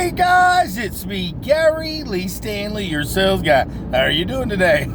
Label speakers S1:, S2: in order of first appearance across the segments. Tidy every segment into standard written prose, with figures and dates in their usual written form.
S1: Hey guys, it's me, Gary Lee Stanley, your sales guy. How are you doing today?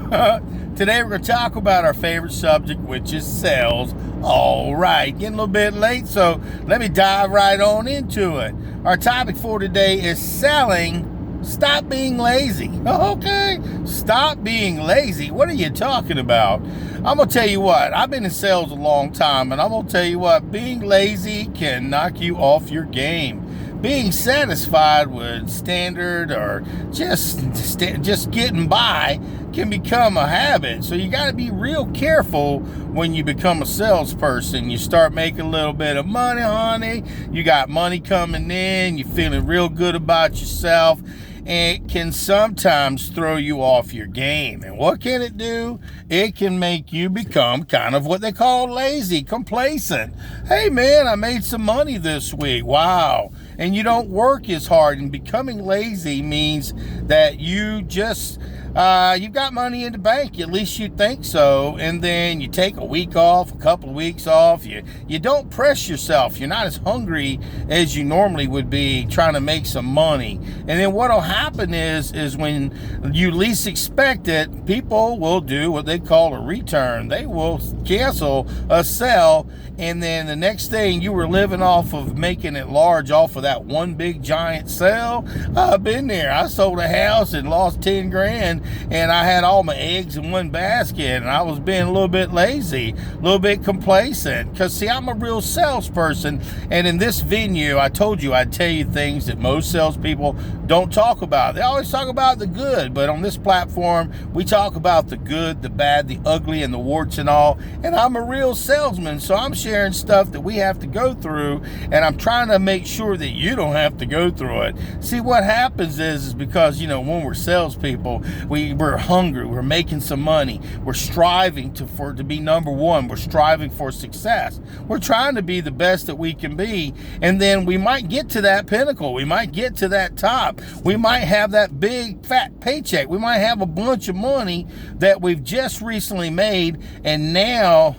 S1: Today we're going to talk about our favorite subject, which is sales. All right, getting a little bit late, so let me dive right on into it. Our topic for today is selling. Stop being lazy. Okay, stop being lazy. What are you talking about? I'm going to tell you what, I've been in sales a long time, and I'm going to tell you what, being lazy can knock you off your game. Being satisfied with standard or just getting by can become a habit. So you got to be real careful when you become a salesperson. You start making a little bit of money, honey. You got money coming in. You're feeling real good about yourself. And it can sometimes throw you off your game. And what can it do? It can make you become kind of what they call lazy, complacent. Hey man, I made some money this week. Wow. And you don't work as hard. And becoming lazy means that you just, you've got money in the bank. At least you think so. And then you take a week off, a couple of weeks off. You don't press yourself. You're not as hungry as you normally would be trying to make some money. And then what'll happen is when you least expect it, people will do what they call a return. They will cancel a sell. And then the next thing, you were living off of making it large off of that one big giant sale. I've been there. I sold a house and lost 10 grand, and I had all my eggs in one basket, and I was being a little bit lazy, a little bit complacent. Because, see, I'm a real salesperson, and in this venue, I told you I'd tell you things that most salespeople don't talk about. They always talk about the good, but on this platform, we talk about the good, the bad, the ugly, and the warts and all. And I'm a real salesman, so I'm sharing stuff that we have to go through, and I'm trying to make sure that you don't have to go through it. See, what happens is because, when we're salespeople, we're hungry, we're making some money, we're striving to be number one, we're striving for success, we're trying to be the best that we can be, and then we might get to that pinnacle, we might get to that top, we might have that big fat paycheck, we might have a bunch of money that we've just recently made, and now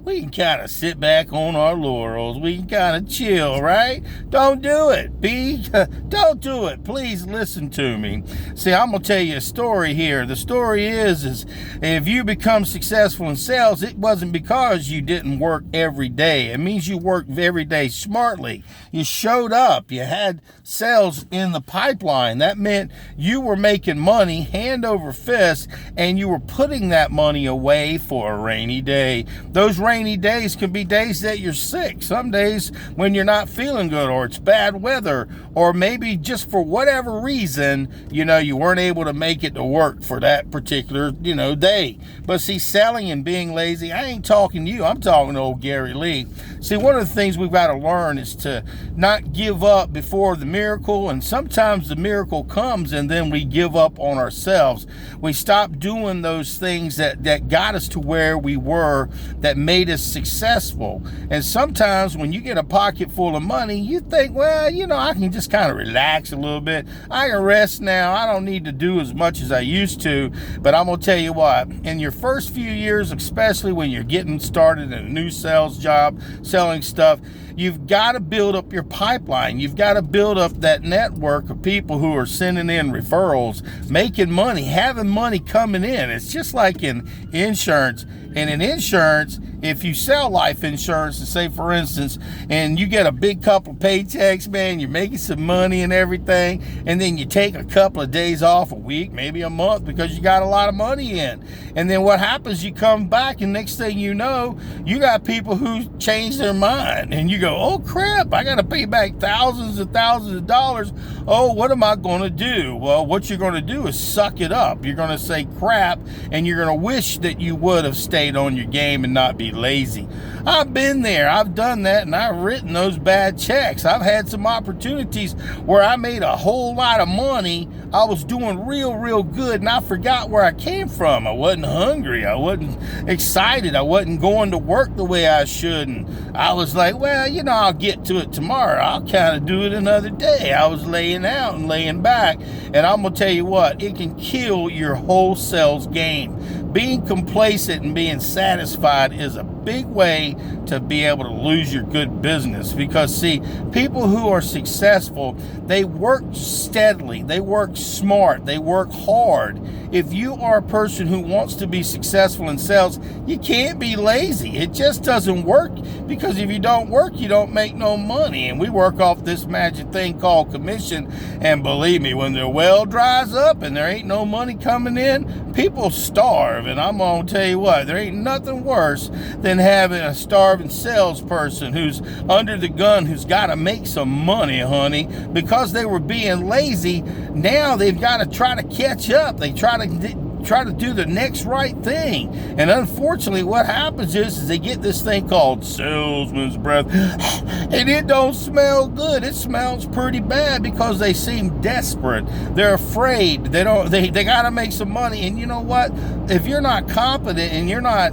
S1: we can kind of sit back on our laurels. We can kind of chill, right? Don't do it. Don't do it. Please listen to me. See, I'm going to tell you a story here. The story is if you become successful in sales, it wasn't because you didn't work every day. It means you worked every day smartly. You showed up. You had sales in the pipeline. That meant you were making money hand over fist, and you were putting that money away for a rainy day. Those rainy days can be days that you're sick. Some days when you're not feeling good, or it's bad weather, or maybe just for whatever reason, you weren't able to make it to work for that particular, day. But see, selling and being lazy, I ain't talking to you. I'm talking to old Gary Lee. See, one of the things we've got to learn is to not give up before the miracle. And sometimes the miracle comes and then we give up on ourselves. We stop doing those things that got us to where we were, that made us successful. And sometimes when you get a pocket full of money, you think, well, I can just kind of relax a little bit. I can rest now. I don't need to do as much as I used to. But I'm going to tell you what, in your first few years, especially when you're getting started in a new sales job, selling stuff, you've got to build up your pipeline. You've got to build up that network of people who are sending in referrals, making money, having money coming in. It's just like in insurance. And in insurance, if you sell life insurance, and say, for instance, and you get a big couple of paychecks, man, you're making some money and everything, and then you take a couple of days off, a week, maybe a month, because you got a lot of money in. And then what happens, you come back, and next thing you know, you got people who change their mind, and you go, oh crap, I got to pay back thousands and thousands of dollars. Oh, what am I going to do? Well, what you're going to do is suck it up. You're going to say crap, and you're going to wish that you would have stayed on your game and not be lazy. I've been there. I've done that, and I've written those bad checks. I've had some opportunities where I made a whole lot of money. I was doing real good, and I forgot where I came from. I wasn't hungry. I wasn't excited. I wasn't going to work the way I should, and I was like, well, I'll get to it tomorrow. I'll kind of do it another day. I was laying out and laying back, and I'm going to tell you what, it can kill your whole sales game. being complacent and being satisfied is a big way to be able to lose your good business. Because see, people who are successful, they work steadily, they work smart, they work hard. If you are a person who wants to be successful in sales, you can't be lazy. It just doesn't work, because if you don't work, you don't make no money. And we work off this magic thing called commission. And believe me, when the well dries up and there ain't no money coming in, people starve. And I'm gonna tell you what, there ain't nothing worse than having a starving salesperson who's under the gun, who's got to make some money, honey, because they were being lazy. Now they've got to try to catch up. They try to do the next right thing. And unfortunately, what happens is they get this thing called salesman's breath, and it don't smell good. It smells pretty bad because they seem desperate. They're afraid. They got to make some money. And you know what? If you're not confident and you're not,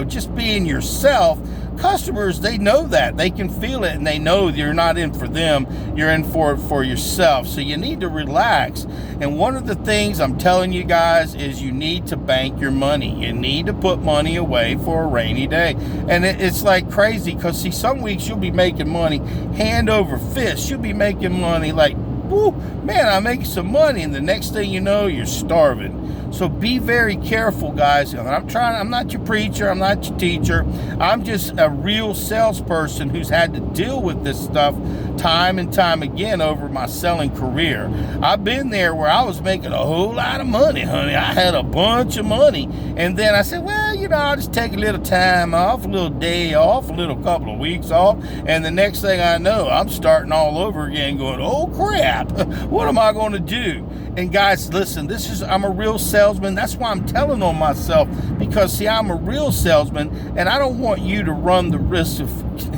S1: just being yourself, customers, they know that. They can feel it, and they know you're not in for them. You're in for yourself. So you need to relax. And one of the things I'm telling you guys is you need to bank your money. You need to put money away for a rainy day. And it's like crazy, because see, some weeks you'll be making money hand over fist. You'll be making money like, woo, man, I'm making some money. And the next thing you know, you're starving. So be very careful, guys. I'm not your preacher. I'm not your teacher. I'm just a real salesperson who's had to deal with this stuff time and time again over my selling career. I've been there where I was making a whole lot of money, honey. I had a bunch of money. And then I said, well, I'll just take a little time off, a little day off, a little couple of weeks off. And the next thing I know, I'm starting all over again going, oh, crap. What am I going to do? And guys, listen, I'm a real salesman. That's why I'm telling on myself, because see, I'm a real salesman, and I don't want you to run the risk of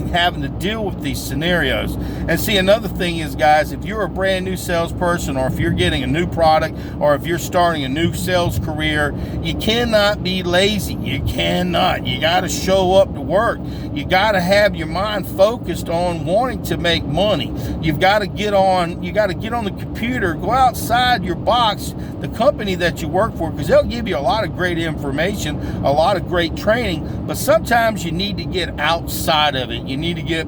S1: having to deal with these scenarios. And see, another thing is, guys, if you're a brand new salesperson, or if you're getting a new product, or if you're starting a new sales career, you cannot be lazy. You cannot. You got to show up to work. You got to have your mind focused on wanting to make money. You've got to get on the computer, go outside your box, the company that you work for, because they'll give you a lot of great information, a lot of great training, but sometimes you need to get outside of it. You need to get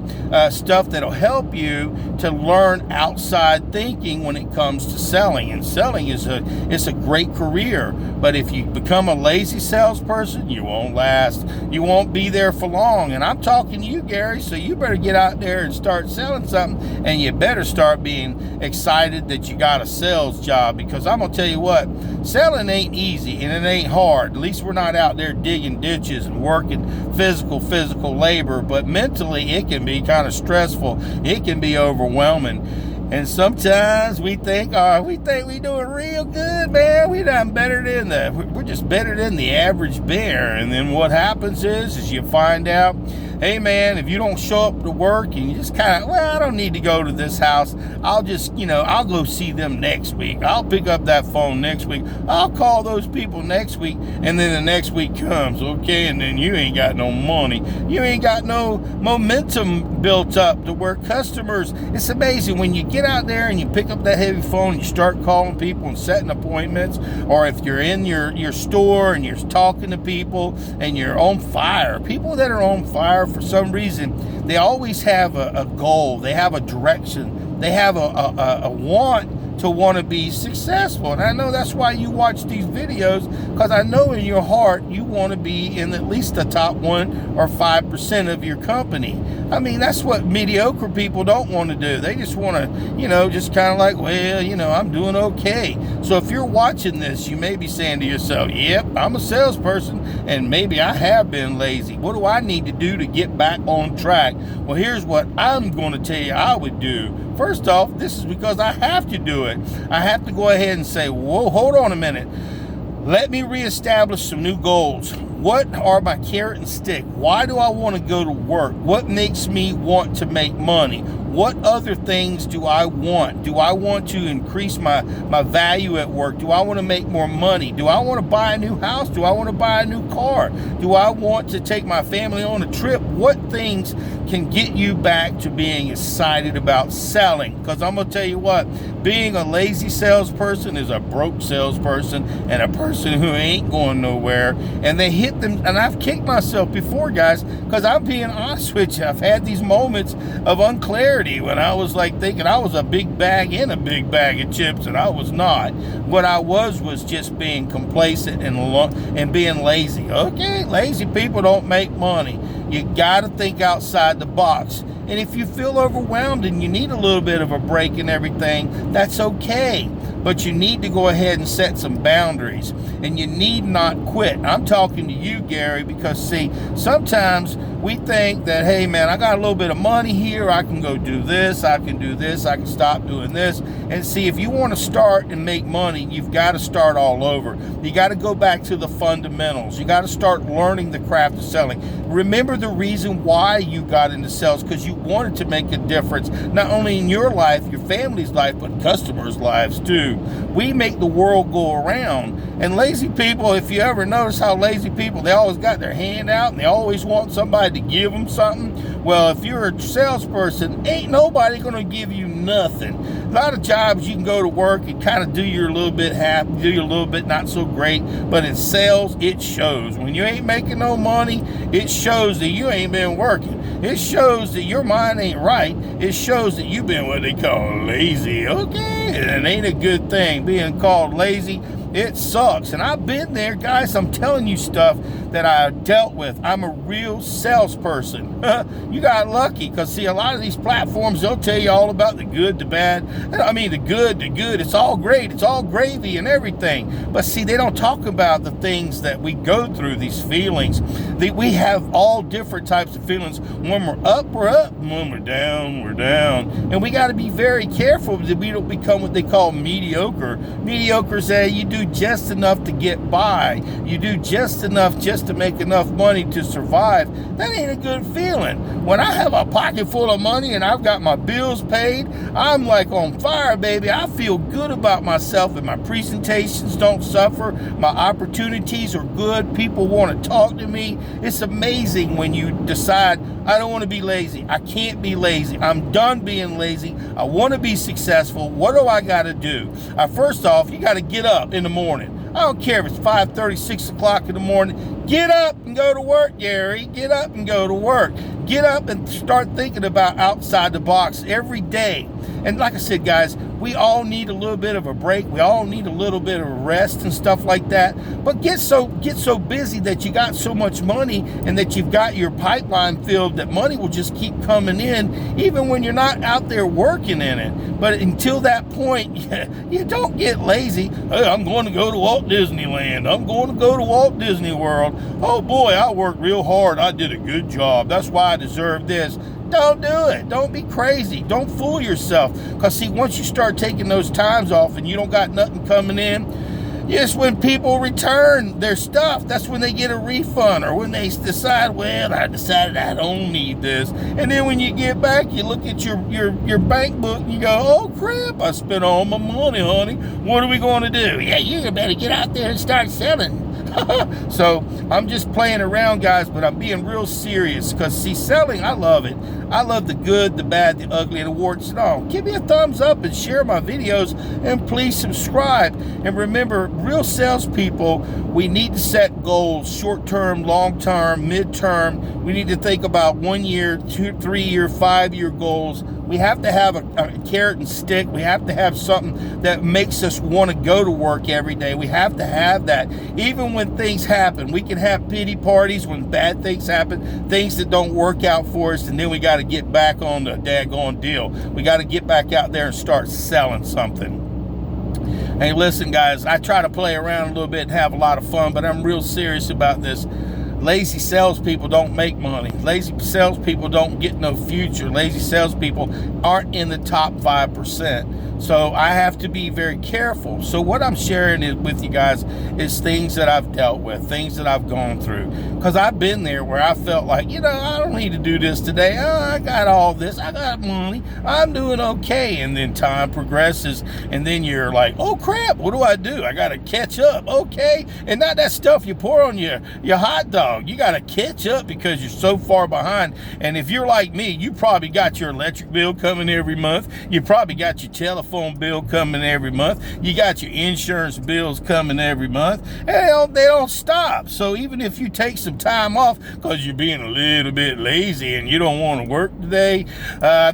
S1: stuff that'll help you to learn outside thinking when it comes to selling. And selling it's a great career, but if you become a lazy salesperson, you won't last. You won't be there for long. And I'm talking to you, Gary, so you better get out there and start selling something, and you better start being excited that you got a sales job, because I'm gonna tell you what, selling ain't easy and it ain't hard. At least we're not out there digging ditches and working physical labor, but mentally it can be kind of stressful. It can be overwhelming. And sometimes we think we doing real good, man. We're just better than the average bear. And then what happens is you find out, hey man, if you don't show up to work and you just kind of, well, I don't need to go to this house. I'll just, I'll go see them next week. I'll pick up that phone next week. I'll call those people next week. And then the next week comes, okay, and then you ain't got no money. You ain't got no momentum built up to where customers, it's amazing when you get out there and you pick up that heavy phone and you start calling people and setting appointments, or if you're in your store and you're talking to people and you're on fire. People that are on fire, for some reason, they always have a goal. They have a direction. They have a want to be successful. And I know that's why you watch these videos, because I know in your heart you want to be in at least the top 1 or 5% of your company. I mean, that's what mediocre people don't want to do. They just want to, just kind of like, well, I'm doing okay. So if you're watching this, you may be saying to yourself, yep, I'm a salesperson and maybe I have been lazy. What do I need to do to get back on track? Well, here's what I'm going to tell you I would do. First off, this is because I have to do it. I have to go ahead and say, whoa, hold on a minute. Let me reestablish some new goals. What are my carrot and stick? Why do I want to go to work? What makes me want to make money? What other things do I want? Do I want to increase my value at work? Do I want to make more money? Do I want to buy a new house? Do I want to buy a new car? Do I want to take my family on a trip? What things can get you back to being excited about selling? Because I'm going to tell you what, being a lazy salesperson is a broke salesperson and a person who ain't going nowhere. And they hit them, and I've kicked myself before, guys, because I'm being honest with you. I've had these moments of unclarity when I was like thinking I was a big bag in a big bag of chips, and I was not. What I was just being complacent and being lazy. Okay, lazy people don't make money. You got to think outside the box. And if you feel overwhelmed and you need a little bit of a break and everything, that's okay. But you need to go ahead and set some boundaries. And you need not quit. I'm talking to you, Gary, because, see, sometimes we think that, hey, man, I got a little bit of money here. I can go do this. I can do this. I can stop doing this. And, see, if you want to start and make money, you've got to start all over. You got to go back to the fundamentals. You got to start learning the craft of selling. Remember the reason why you got into sales, because you wanted to make a difference, not only in your life, your family's life, but customers' lives too. We make the world go around. And lazy people, if you ever notice how lazy people, they always got their hand out and they always want somebody to give them something. Well, if you're a salesperson, ain't nobody going to give you nothing. A lot of jobs you can go to work and kind of do your little bit happy, do your little bit not so great. But in sales, it shows. When you ain't making no money, it shows that you ain't been working. It shows that your mind ain't right. It shows that you've been what they call lazy. Okay, and it ain't a good thing. Being called lazy, it sucks. And I've been there, guys. I'm telling you stuff that I dealt with. I'm a real salesperson. You got lucky, because, see, a lot of these platforms, they'll tell you all about the good, the bad. I mean, the good. It's all great. It's all gravy and everything. But, see, they don't talk about the things that we go through, these feelings. We have all different types of feelings. When we're up, we're up. When we're down, we're down. And we got to be very careful that we don't become what they call mediocre. Mediocre say you do just enough to get by. You do just enough just to make enough money to survive. That ain't a good feeling. When I have a pocket full of money and I've got my bills paid, I'm like on fire, baby. I feel good about myself, and my presentations don't suffer. My opportunities are good. People want to talk to me. It's amazing when you decide, I don't want to be lazy. I can't be lazy. I'm done being lazy. I want to be successful. What do I got to do? First off, you got to get up in the morning. I don't care if it's 5:30, 6 o'clock in the morning. Get up and go to work, Gary. Get up and go to work. Get up and start thinking about outside the box every day. And like I said, guys, we all need a little bit of a break. We all need a little bit of a rest and stuff like that. But get so busy that you got so much money and that you've got your pipeline filled that money will just keep coming in, even when you're not out there working in it. But until that point, you don't get lazy. Hey, I'm going to go to Walt Disneyland. I'm going to go to Walt Disney World. Oh boy, I worked real hard. I did a good job. That's why I deserve this. Don't do it. Don't be crazy. Don't fool yourself. Because, see, once you start taking those times off and you don't got nothing coming in, yes, when people return their stuff, that's when they get a refund, or when they decide, well, I decided I don't need this. And then when you get back, you look at your bank book and you go, oh, crap, I spent all my money, honey. What are we going to do? Yeah, you better get out there and start selling. So I'm just playing around, guys, but I'm being real serious, because, see, selling, I love it. I love the good, the bad, the ugly, and the warts and all. Give me a thumbs up and share my videos, and please subscribe. And remember, real salespeople, we need to set goals, short-term, long-term, mid-term. We need to think about 1 year, 2, 3 year, 5 year goals. We have to have a carrot and stick. We have to have something that makes us want to go to work every day. We have to have that. Even when things happen, we can have pity parties when bad things happen, things that don't work out for us, and then we got to get back on the daggone deal. We got to get back out there and start selling something. Hey, listen, guys, I try to play around a little bit and have a lot of fun, but I'm real serious about this. Lazy salespeople don't make money. Lazy salespeople don't get no future. Lazy salespeople aren't in the top 5%. So I have to be very careful. So what I'm sharing with you guys is things that I've dealt with, things that I've gone through. Because I've been there where I felt like, I don't need to do this today. Oh, I got all this. I got money. I'm doing okay. And then time progresses. And then you're like, oh, crap, what do? I got to catch up. Okay. And not that stuff you pour on your hot dog. You got to catch up because you're so far behind. And if you're like me, you probably got your electric bill coming every month. You probably got your telephone bill coming every month. You got your insurance bills coming every month. And they don't stop. So even if you take some time off because you're being a little bit lazy and you don't want to work today,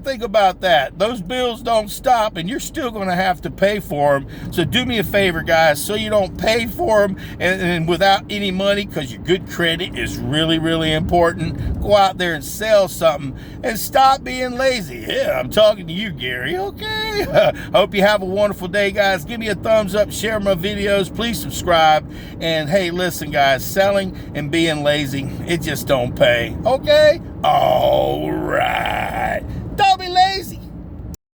S1: think about that. Those bills don't stop and you're still going to have to pay for them. So do me a favor, guys, so you don't pay for them and without any money, because your good credit is really, really important. Go out there and sell something and stop being lazy. Yeah, I'm talking to you, Gary. Okay. Hope you have a wonderful day, guys. Give me a thumbs up, share my videos, please subscribe. And hey, listen, guys, selling and being lazy, it just don't pay. Okay? All right.